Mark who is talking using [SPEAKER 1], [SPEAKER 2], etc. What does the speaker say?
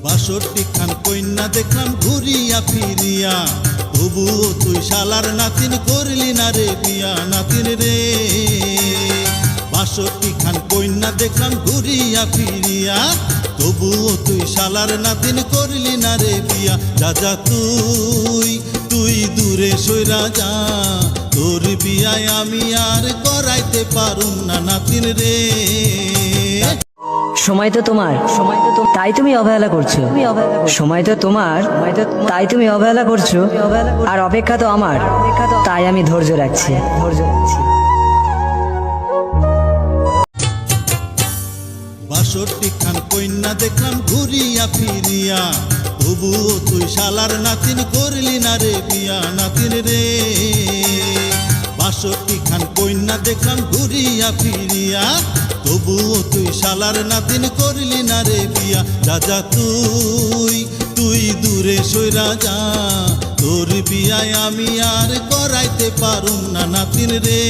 [SPEAKER 1] 62 খান কন্যা দেখলাম ঘুরিয়া ফিরিয়া, তবুও তুই শালার নাতিন করলি না রে বিয়া, নাতিন রে। 62 খান কন্যা দেখলাম ঘুরিয়া ফিরিয়া, তবুও তুই শালার নাতিন করলি না রে বিয়া। যা যা তুই দূরে সইরা যা, তোর বিয়ায় আমি আর করাইতে পারুম না নাতিন রে।
[SPEAKER 2] সময় তো তোমার, তাই তুমি অবহেলা করছো। সময় তো তোমার, তাই তুমি অবহেলা করছো। আর অপেক্ষা তো আমার, তাই আমি ধৈর্য রাখছি।
[SPEAKER 1] 62 খান কন্যা দেখলাম ঘুরিয়া ফিরিয়া, তবুও তুই শালার নাতিন করলি না রে বিয়া, নাতিন রে। 62 খান কন্যা দেখলাম ঘুরিয়া ফিরিয়া, তবুও তুই শালার নাতিন করলি না রে বিয়া। যা যা তুই দূরে সইরা যা, তোর বিয়ায় আমি আর করাইতে পারুম না নাতিন রে।